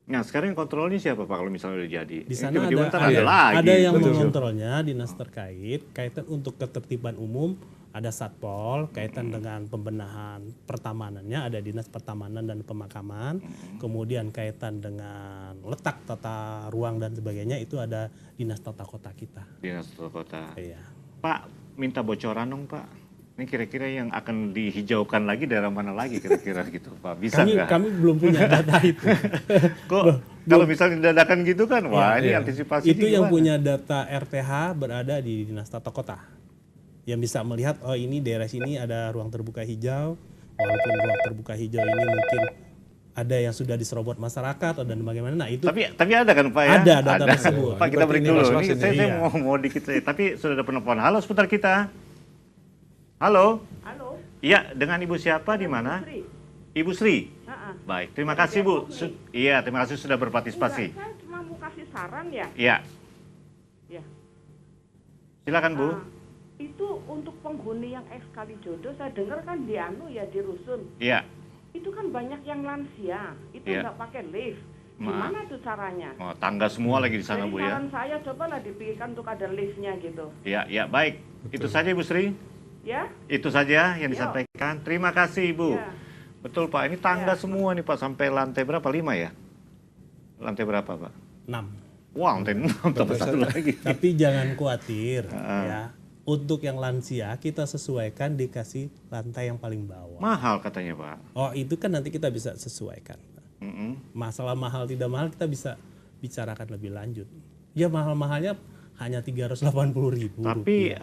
Nah sekarang kontrolnya siapa Pak kalau misalnya udah jadi? Di sana ada yang mengontrolnya dinas terkait, kaitan untuk ketertiban umum ada Satpol kaitan dengan pembenahan pertamanannya, ada Dinas Pertamanan dan Pemakaman. Kemudian kaitan dengan letak tata ruang dan sebagainya itu ada Dinas Tata Kota kita. Dinas Tata Kota. Iya. Pak, minta bocoran dong Pak. Ini kira-kira yang akan dihijaukan lagi daerah mana lagi kira-kira gitu Pak? Bisa nggak? Kami belum punya data itu. Kok kalau misalnya dadakan gitu kan, wah ini Iya. antisipasi Itu yang gimana? punya data RTH berada di Dinas Tata Kota. Yang bisa melihat, oh ini daerah sini ada ruang terbuka hijau, walaupun ruang terbuka hijau ini mungkin ada yang sudah diserobot masyarakat dan bagaimana. Nah itu Tapi ada kan Pak ya? Ada data tersebut. Pak kita break Ini dulu. was-was Ini ini. saya Iya. mau dikit saja. Tapi sudah ada penelpon. Halo seputar kita. Halo. Halo, Iya, dengan Ibu siapa di mana? Sri. Ibu Sri. Heeh. Baik, terima kasih Bu. Iya, terima kasih sudah berpartisipasi. Enggak, saya cuma mau kasih saran ya. Iya, Ya. silakan Bu. Ah, itu untuk penghuni yang ex Kalijodo, saya dengar kan di di rusun. Iya. Itu kan banyak yang lansia, itu Iya. nggak pakai lift. Maaf. Gimana tuh caranya? Oh, tangga semua lagi di sana Jadi Bu ya. saran saya cobalah dipikirkan untuk ada liftnya gitu. Iya, baik. Itu saja Ibu Sri. Ya? Itu saja yang Iya. disampaikan. Terima kasih Ibu. Ya. Betul Pak, ini tangga Iya. semua nih Pak sampai lantai berapa? 5 ya? Lantai berapa Pak? 6. Wah, lantai 6 tambah satu lagi. Tapi jangan khawatir ya. Untuk yang lansia kita sesuaikan dikasih lantai yang paling bawah. Mahal katanya Pak. Oh itu kan nanti kita bisa sesuaikan. Mm-mm. Masalah mahal tidak mahal kita bisa bicarakan lebih lanjut. Ya mahal-mahalnya hanya 380.000. Tapi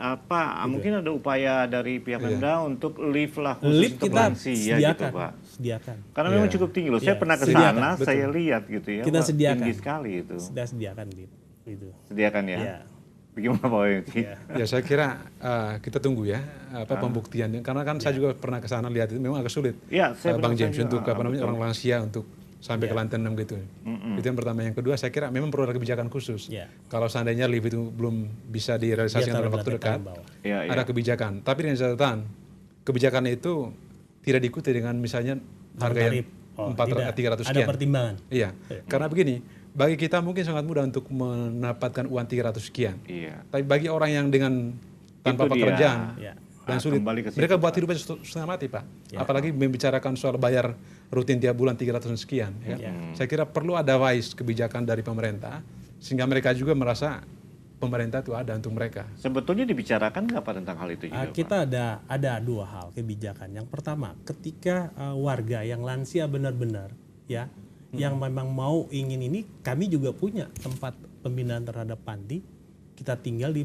mungkin ada upaya dari pihak Pemda untuk lift lah khusus Lift untuk kita lansia sediakan, gitu Pak. sediakan. Karena memang cukup tinggi loh. Saya Iya, pernah ke sediakan, sana, betul. saya lihat gitu ya. Kita Wah, sediakan. tinggi sekali itu. Sudah sediakan lift itu. Sediakan ya. Iya. Bagaimana Pak Wengki? Iya. Ya saya kira kita tunggu ya pembuktiannya karena kan saya juga pernah ke sana lihat itu memang agak sulit. Iya, saya Bang pernah James juga. untuk Betul. orang lansia untuk sampai ke lantai 6 gitu. Itu yang pertama. Yang kedua saya kira memang perlu ada kebijakan khusus. Iya. Kalau seandainya lift itu belum bisa direalisasikan Dia dalam taruh waktu lantai dekat, paling bawah. Iya, iya. ada kebijakan. Tapi dengan catatan kebijakan itu tidak diikuti dengan misalnya harga yang Tarif. Oh, tidak. 300 Ada sekian. pertimbangan. Iya, karena begini, bagi kita mungkin sangat mudah untuk mendapatkan uang 300 sekian. Iya. Tapi bagi orang yang dengan tanpa Itu dia. pekerjaan Ya. dan sulit, kembali ke situ, mereka buat Pak. hidupnya setengah mati Pak. Apalagi membicarakan soal bayar rutin tiap bulan 300 sekian. Ya. Saya kira perlu ada wise kebijakan dari pemerintah sehingga mereka juga merasa pemerintah itu ada untuk mereka. Sebetulnya dibicarakan nggak Pak tentang hal itu juga Pak? Kita ada dua hal kebijakan. Yang pertama, ketika warga yang lansia benar-benar ya, yang memang mau ingin ini, kami juga punya tempat pembinaan terhadap panti. Kita tinggal di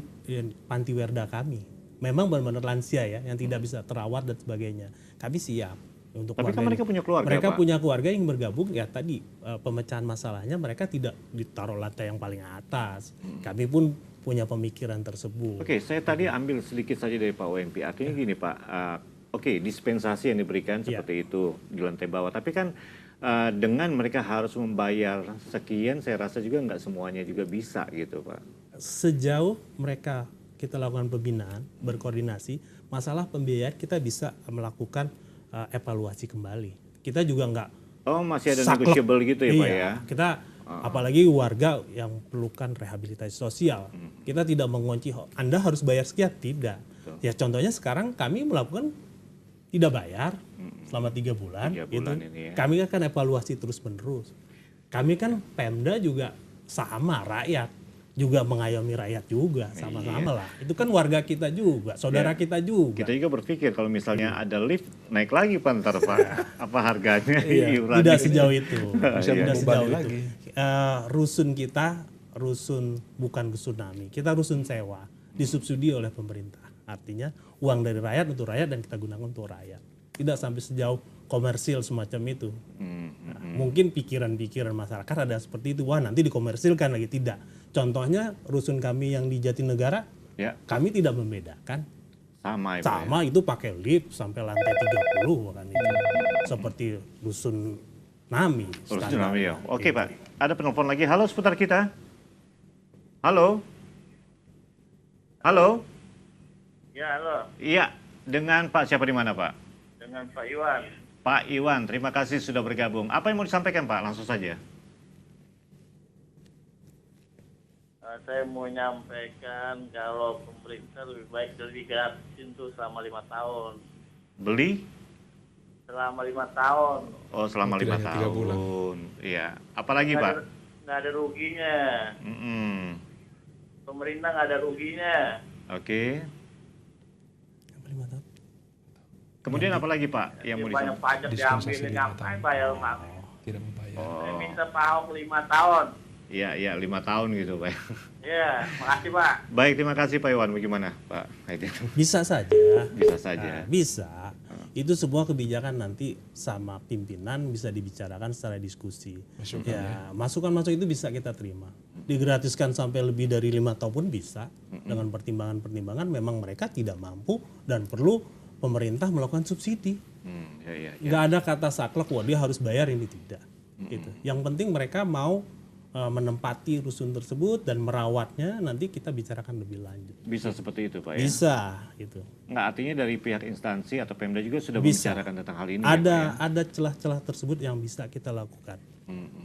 panti werda kami. Memang benar-benar lansia ya, yang tidak bisa terawat dan sebagainya. Kami siap untuk Tapi kan warga mereka ini. punya keluarga, Mereka Pak. punya keluarga yang bergabung ya tadi pemecahan masalahnya mereka tidak ditaruh lantai yang paling atas. Kami pun punya pemikiran tersebut. Oke, saya tadi ambil sedikit saja dari Pak WMP. Artinya gini Pak, oke dispensasi yang diberikan seperti itu di lantai bawah. Tapi kan dengan mereka harus membayar sekian, saya rasa juga nggak semuanya juga bisa gitu Pak. Sejauh mereka kita lakukan pembinaan, berkoordinasi, masalah pembiayaan kita bisa melakukan evaluasi kembali. Kita juga nggak Oh masih ada saklek. negotiable gitu ya Pak Iya, ya? kita apalagi warga yang perlukan rehabilitasi sosial, kita tidak mengunci Anda harus bayar sekian, tidak. Ya contohnya sekarang kami melakukan tidak bayar selama 3 bulan, 3 gitu. bulan ini ya. Kami akan evaluasi terus menerus. Kami kan Pemda juga sama rakyat, juga mengayomi rakyat juga, sama-sama lah. Itu kan warga kita juga, saudara kita juga. Kita juga berpikir kalau misalnya ada lift, naik lagi Pak ntar Pak. Apa harganya? Iya, iurannya. tidak sejauh itu. Bisa Tidak membebani sejauh itu. lagi. Rusun kita, rusun bukan tsunami. Kita rusun sewa, disubsidi oleh pemerintah. Artinya uang dari rakyat untuk rakyat dan kita gunakan untuk rakyat. Tidak sampai sejauh komersil semacam itu. Nah, mungkin pikiran-pikiran masyarakat ada seperti itu. Wah nanti dikomersilkan lagi. Tidak. Contohnya rusun kami yang di Jatinegara, Ya, kami tidak membedakan. sama ya Pak. Sama itu pakai lift sampai lantai 30 kan itu. Seperti rusun Nami. Terus standar. tsunami ya. Oke Pak, ada penelpon lagi. Halo seputar kita. Halo. Halo. Ya, halo. Iya, dengan Pak siapa di mana Pak? Dengan Pak Iwan. Pak Iwan, terima kasih sudah bergabung. Apa yang mau disampaikan Pak? Langsung saja. Saya mau nyampaikan kalau pemerintah lebih baik beli gratisin tuh selama 5 tahun. Beli? Selama 5 tahun. Oh, selama 5 Tidak hanya 3 bulan. tahun. Iya. Apalagi, Pak? Nggak ada ruginya. Mm-mm. Pemerintah nggak ada ruginya. Oke. Apa 5 tahun? Kemudian apa lagi, Pak, yang mau Banyak disampaikan? pajak Dispensasi diambil, 5 ngapain tahun. bayar Pak? Tidak membayar. Saya Oh, minta Pak Ahok 5 tahun. iya, 5 tahun gitu, Pak. Ya, makasih Pak. Baik, terima kasih Pak Iwan. Bagaimana, Pak Haidit? Bisa saja. Bisa saja. Nah, bisa. Itu sebuah kebijakan nanti sama pimpinan bisa dibicarakan secara diskusi. Masukan, Ya, masukan-masukan itu bisa kita terima. Digratiskan sampai lebih dari 5 tahun pun bisa. Dengan pertimbangan-pertimbangan memang mereka tidak mampu dan perlu pemerintah melakukan subsidi. Ya. Nggak ada kata saklek, wah dia harus bayar ini, tidak. Gitu. Yang penting mereka mau menempati rusun tersebut dan merawatnya, nanti kita bicarakan lebih lanjut. Bisa seperti itu, Pak, ya? Bisa, gitu. Nggak, artinya dari pihak instansi atau Pemda juga sudah Bisa. membicarakan tentang hal ini. ya, Pak, ya? Ada celah-celah tersebut yang bisa kita lakukan.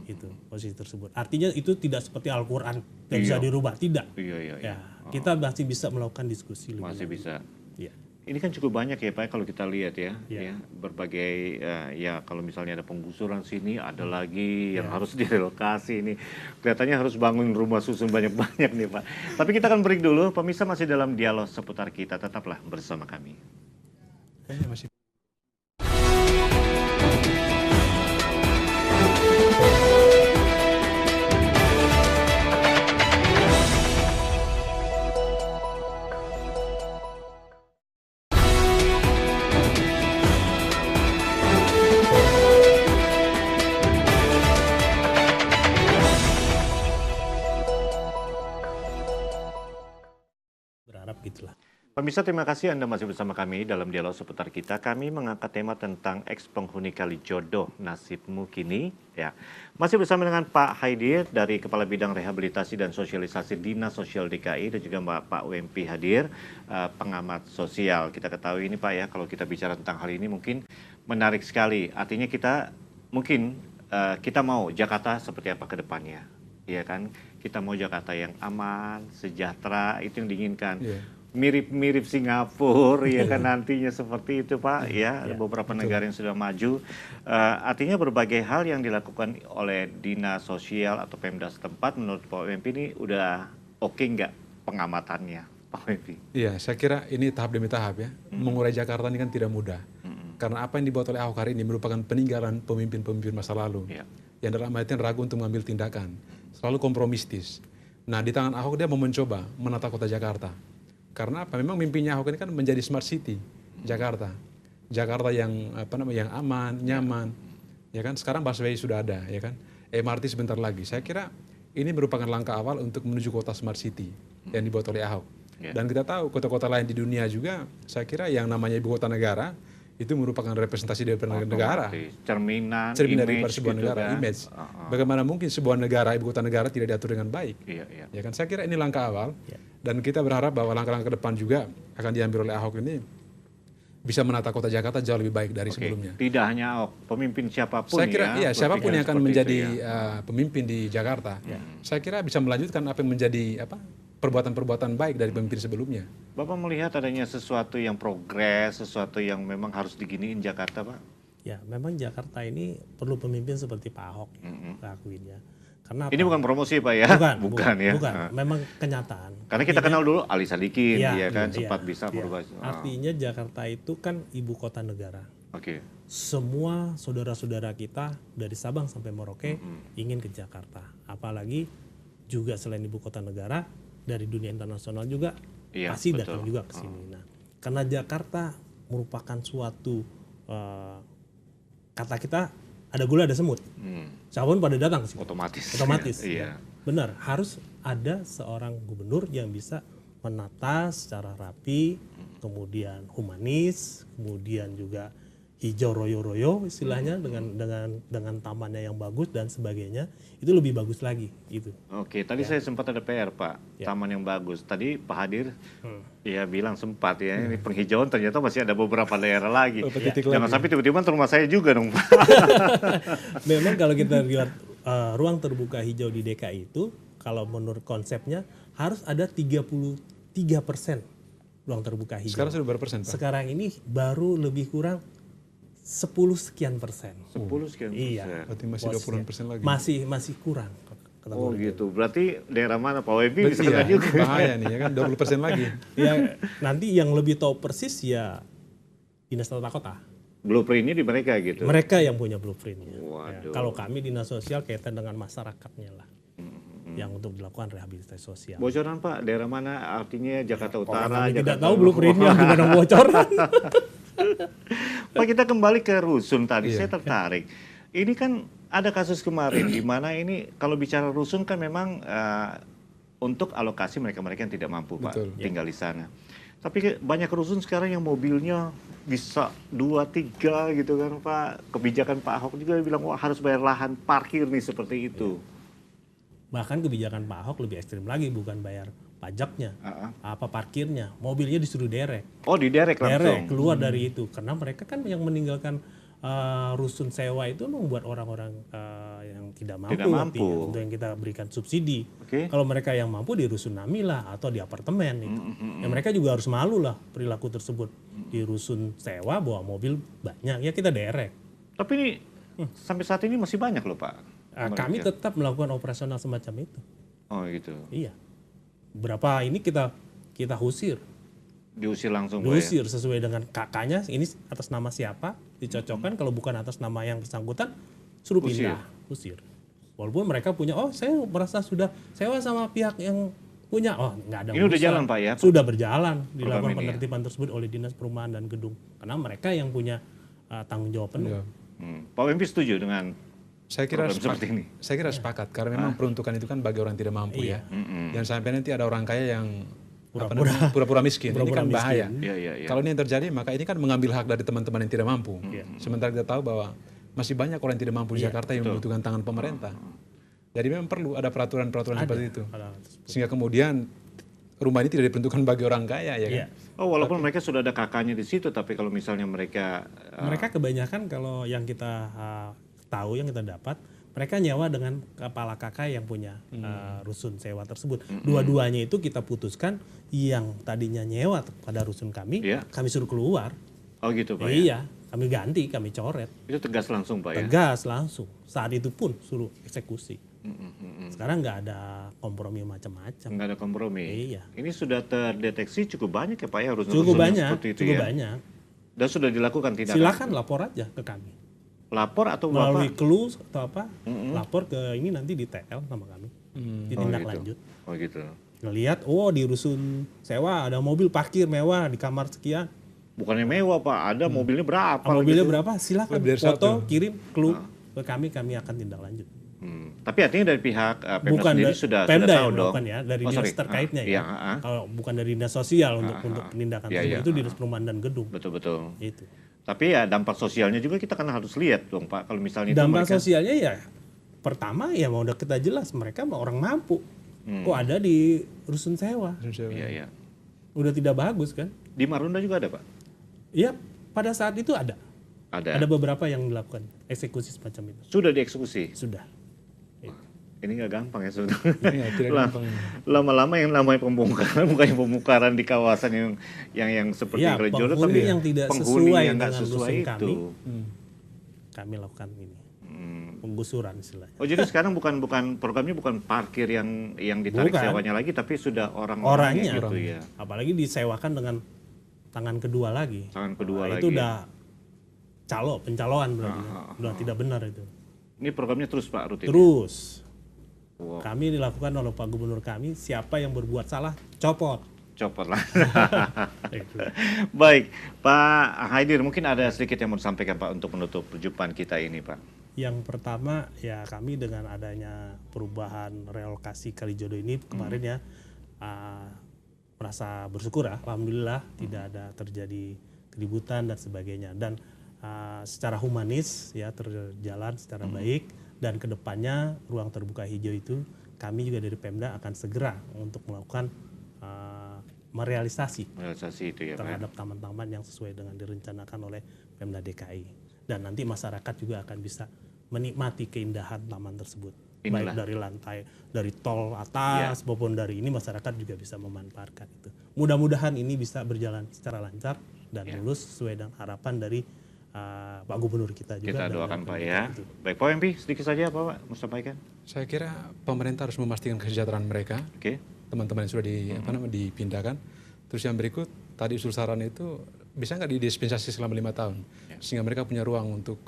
Itu posisi tersebut. Artinya itu tidak seperti Al-Qur'an yang bisa Iya. dirubah, tidak. Iya. Ya, kita masih bisa melakukan diskusi lebih Masih lanjut. bisa. Ya. Ini kan cukup banyak ya, Pak, kalau kita lihat ya, Iya. ya berbagai ya kalau misalnya ada penggusuran sini, ada lagi yang harus direlokasi ini. Kelihatannya harus bangun rumah susun banyak-banyak nih, Pak. Tapi kita akan break dulu, pemirsa masih dalam dialog seputar kita. Tetaplah bersama kami. Kayaknya masih. Berharap gitulah. Pemirsa, terima kasih Anda masih bersama kami dalam dialog seputar kita. Kami mengangkat tema tentang eks penghuni Kalijodo, nasibmu kini. Ya, masih bersama dengan Pak Haidit dari Kepala Bidang Rehabilitasi dan Sosialisasi Dinas Sosial DKI dan juga Pak UMP hadir, pengamat sosial. Kita ketahui ini, Pak, ya, kalau kita bicara tentang hal ini mungkin menarik sekali. Artinya kita mungkin kita mau Jakarta seperti apa ke depannya, ya kan? Kita mau Jakarta yang aman, sejahtera, itu yang diinginkan. Iya. Mirip-mirip Singapura, ya kan, nantinya seperti itu, Pak. Ya, ada Ya, beberapa negara yang sudah maju. Artinya berbagai hal yang dilakukan oleh dinas sosial atau Pemda setempat, menurut Pak UMP ini udah oke nggak pengamatannya, Pak UMP? Iya, saya kira ini tahap demi tahap ya. Mengurai Jakarta ini kan tidak mudah. Karena apa yang dibuat oleh Ahok hari ini merupakan peninggalan pemimpin-pemimpin masa lalu. Iya. Yang dalam artian ragu untuk mengambil tindakan. Selalu kompromistis. Nah, di tangan Ahok dia mau mencoba menata kota Jakarta. Karena apa? Memang mimpinya Ahok ini kan menjadi smart city Jakarta. Jakarta yang yang aman, nyaman. Ya kan? Sekarang busway sudah ada, ya kan? MRT sebentar lagi. Saya kira ini merupakan langkah awal untuk menuju kota smart city yang dibuat oleh Ahok. Ya. Dan kita tahu kota-kota lain di dunia juga, saya kira yang namanya ibu kota negara itu merupakan representasi dari negara. Cerminan Cerminan image dari sebuah gitu negara, kan. image. Bagaimana mungkin sebuah negara, ibu kota negara tidak diatur dengan baik? Iya. Ya kan, saya kira ini langkah awal. Dan kita berharap bahwa langkah-langkah ke depan juga akan diambil oleh Ahok ini bisa menata kota Jakarta jauh lebih baik dari Oke. sebelumnya. Tidak hanya Ahok, pemimpin siapapun Saya kira ya. siapapun yang akan seperti menjadi itu, ya. pemimpin di Jakarta, saya kira bisa melanjutkan apa yang menjadi perbuatan-perbuatan baik dari pemimpin sebelumnya. Bapak melihat adanya sesuatu yang progres, sesuatu yang memang harus diginiin Jakarta, Pak? Ya, memang Jakarta ini perlu pemimpin seperti Pak Ahok, saya akuin ya. Karena Ini apa? bukan promosi, Pak, ya? Bukan ya. Bukan, Nah. memang kenyataan. Karena kita kenal dulu Ali Sadikin, Iya, ya kan, iya, sempat iya, bisa iya. merubah. Artinya Jakarta itu kan ibu kota negara. Oke. Semua saudara-saudara kita dari Sabang sampai Merauke ingin ke Jakarta. Apalagi juga selain ibu kota negara, dari dunia internasional juga Iya, pasti betul. datang juga ke sini. Nah, karena Jakarta merupakan suatu kata kita ada gula ada semut. Siapapun pada datang ke sini. Otomatis. Otomatis. Iya. Benar, harus ada seorang gubernur yang bisa menata secara rapi, kemudian humanis, kemudian juga hijau royo-royo istilahnya dengan tamannya yang bagus dan sebagainya. Itu lebih bagus lagi gitu. Oke, tadi saya sempat ada PR, Pak. Taman yang bagus. Tadi Pak Hadir ya bilang sempat ya, ini penghijauan ternyata masih ada beberapa daerah lagi. titik Jangan lagi. sampai tiba-tiba rumah saya juga dong, Pak. Memang kalau kita lihat ruang terbuka hijau di DKI itu, kalau menurut konsepnya harus ada 33% ruang terbuka hijau. Sekarang sudah berapa persen, Pak? Sekarang ini baru lebih kurang 10 sekian persen. 10 sekian Iya. persen. Berarti masih 20% persen lagi. Masih kurang. Oh gitu. Berarti daerah mana Pak Wempi bisa Iya, juga? bahaya nih ya kan 20% lagi. Ya nanti yang lebih tahu persis ya Dinas Tata Kota. Blueprintnya di mereka gitu. Mereka yang punya blueprintnya. Waduh. Kalau kami Dinas Sosial kaitan dengan masyarakatnya lah. Yang untuk dilakukan rehabilitasi sosial. Bocoran Pak, daerah mana? Artinya Jakarta Utara, Kami Jakarta tidak tahu blueprintnya gimana bocoran. Pak, kita kembali ke rusun tadi. Iya. Saya tertarik. Ini kan ada kasus kemarin di mana ini kalau bicara rusun kan memang untuk alokasi mereka-mereka yang tidak mampu Pak Betul. tinggal di sana. Tapi banyak rusun sekarang yang mobilnya bisa 2-3 gitu kan Pak. Kebijakan Pak Ahok juga bilang wah harus bayar lahan parkir nih seperti itu. Bahkan kebijakan Pak Ahok lebih ekstrim lagi, bukan bayar pajaknya, apa parkirnya, mobilnya disuruh derek. Oh diderek langsung. Derek keluar dari itu, karena mereka kan yang meninggalkan rusun sewa itu membuat orang-orang yang tidak mampu, Tidak mampu. artinya, untuk yang kita berikan subsidi. Oke. Kalau mereka yang mampu di rusun Nami lah atau di apartemen itu, ya mereka juga harus malu lah perilaku tersebut. Di rusun sewa bawa mobil banyak, ya kita derek. Tapi ini sampai saat ini masih banyak loh Pak. Kami tetap melakukan operasional semacam itu. Oh gitu. Iya. Berapa ini kita usir. Diusir langsung Pak ya? Diusir sesuai dengan kakaknya, ini atas nama siapa, dicocokkan, kalau bukan atas nama yang bersangkutan, suruh pindah, usir. Walaupun mereka punya, oh saya merasa sudah sewa sama pihak yang punya, oh nggak ada Ini udah urusan. jalan Pak ya? Sudah berjalan, dilakukan ini ya? penertiban tersebut oleh Dinas Perumahan dan Gedung. Karena mereka yang punya tanggung jawab penuh. Iya. Pak Wempi setuju dengan Saya kira program seperti ini? Saya kira sepakat karena memang peruntukan itu kan bagi orang tidak mampu ya. Jangan sampai nanti ada orang kaya yang pura-pura miskin. Ini kan bahaya. Iya. Kalau ini yang terjadi maka ini kan mengambil hak dari teman-teman yang tidak mampu. Sementara kita tahu bahwa masih banyak orang yang tidak mampu di Jakarta yang membutuhkan tangan pemerintah. Jadi memang perlu ada peraturan-peraturan seperti itu. Sehingga kemudian rumah ini tidak diperuntukkan bagi orang kaya ya kan. Oh walaupun mereka sudah ada kakaknya di situ, tapi kalau misalnya mereka Mereka kebanyakan kalau yang kita tahu, yang kita dapat, mereka nyewa dengan kepala kakak yang punya rusun sewa tersebut. Dua-duanya itu kita putuskan, yang tadinya nyewa pada rusun kami, kami suruh keluar. Oh gitu Pak ya? Iya, kami ganti, kami coret. Itu tegas langsung Pak ya? Tegas langsung. Saat itu pun suruh eksekusi. Sekarang nggak ada kompromi macam-macam. Nggak ada kompromi? Iya. Ini sudah terdeteksi cukup banyak ya Pak ya? Cukup rusun-rusun banyak, seperti itu cukup ya? banyak. Dan sudah dilakukan tindakan? Silakan lapor aja ke kami. Lapor atau Melalui Bapak? clue atau apa, lapor ke ini nanti di TL sama kami. Ditindak lanjut. Oh gitu. Ngelihat, oh di rusun sewa ada mobil parkir mewah di kamar sekian. Bukannya mewah Pak, ada mobilnya berapa? Mobilnya gitu. berapa? Silakan Lebih dari foto, satu. kirim clue ke kami akan tindak lanjut. Tapi artinya dari pihak Pemda Bukan sendiri dari sudah Pemda tahu yang dong? melakukan ya, dari Oh, dinas sorry. terkaitnya ya. Iya, Kalau bukan dari dinas sosial untuk penindakan Iya, tersebut, iya. itu dinas perumahan dan gedung. Betul-betul. Itu. Tapi ya dampak sosialnya juga kita kan harus lihat dong Pak. Kalau misalnya itu Dampak mereka, sosialnya ya, pertama ya mau udah kita jelas, mereka orang mampu. Kok ada di rusun sewa? Iya. Udah tidak bagus kan? Di Marunda juga ada Pak? Iya, pada saat itu ada. Ada. Ada beberapa yang dilakukan eksekusi semacam itu. Sudah dieksekusi? Sudah. Ini nggak gampang ya sebetulnya. Iya, tidak gampang ini. Lama-lama yang namanya pembongkaran bukan pembongkaran di kawasan yang seperti Iya, Kalijodo, penghuni tapi yang tidak penghuni sesuai yang nggak dengan sesuai rusun itu. kami. Kami lakukan ini. Penggusuran istilahnya. Oh jadi sekarang bukan programnya bukan parkir yang ditarik Bukan. sewanya lagi, tapi sudah Orangnya. gitu ya. Apalagi disewakan dengan tangan kedua lagi. Tangan kedua Nah, lagi. itu udah pencaloan berarti. Udah tidak benar itu. Ini programnya terus Pak rutin. Terus Wow. kami dilakukan oleh Pak Gubernur kami, siapa yang berbuat salah copot. Copot lah. Itu. Baik, Pak Haidir, mungkin ada sedikit yang mau disampaikan Pak untuk menutup perjumpaan kita ini Pak. Yang pertama ya kami dengan adanya perubahan relokasi Kalijodo ini kemarin ya merasa bersyukur ya, alhamdulillah tidak ada terjadi keributan dan sebagainya, dan secara humanis ya terjalan secara baik, dan kedepannya ruang terbuka hijau itu kami juga dari Pemda akan segera untuk melakukan merealisasi Realisasi itu ya Pak. terhadap taman-taman yang sesuai dengan direncanakan oleh Pemda DKI, dan nanti masyarakat juga akan bisa menikmati keindahan taman tersebut. Inilah. baik dari lantai, dari tol atas maupun dari ini masyarakat juga bisa memanfaatkan itu. Mudah-mudahan ini bisa berjalan secara lancar dan lulus sesuai dengan harapan dari Pak Gubernur kita juga. Kita dan doakan Pak pemerintah ya. itu. Baik Pak MP, sedikit saja apa Pak mau sampaikan? Saya kira pemerintah harus memastikan kesejahteraan mereka, Oke. teman-teman yang sudah dipindahkan. Terus yang berikut, tadi usul saran itu bisa nggak didispensasi selama 5 tahun, sehingga mereka punya ruang untuk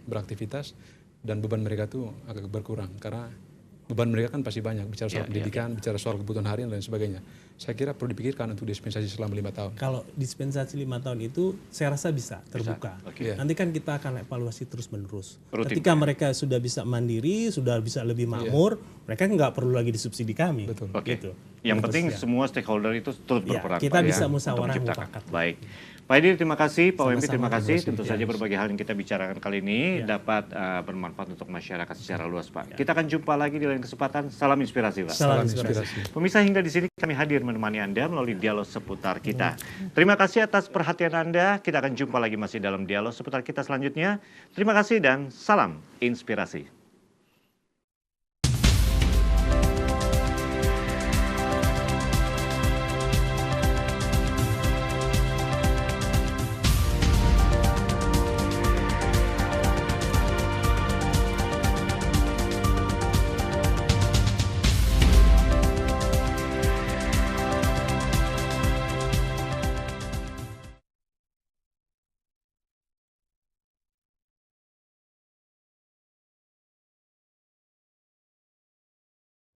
beraktivitas dan beban mereka tuh agak berkurang karena beban mereka kan pasti banyak, bicara soal pendidikan, bicara soal kebutuhan harian dan sebagainya. Saya kira perlu dipikirkan untuk dispensasi selama 5 tahun. Kalau dispensasi 5 tahun itu saya rasa bisa terbuka. Oke. Nanti kan kita akan evaluasi terus-menerus. Rutin. Ketika mereka sudah bisa mandiri, sudah bisa lebih makmur, mereka nggak perlu lagi disubsidi kami. Betul. Oke. Gitu. Yang Terus, penting ya. semua stakeholder itu turut Ya, berperan. kita Pak, bisa ya, musyawarah untuk menciptakan. mufakat. Baik. Pak Edi terima kasih, Pak Wempi terima Sama-sama, kasih. terima Tentu kasih. saja Ya. berbagai hal yang kita bicarakan kali ini dapat bermanfaat untuk masyarakat secara luas, Pak. Kita akan jumpa lagi di lain kesempatan. Salam inspirasi, Pak. Salam inspirasi. Pemirsa, hingga di sini kami hadir menemani Anda melalui dialog seputar kita. Terima kasih atas perhatian Anda. Kita akan jumpa lagi masih dalam dialog seputar kita selanjutnya. Terima kasih dan salam inspirasi.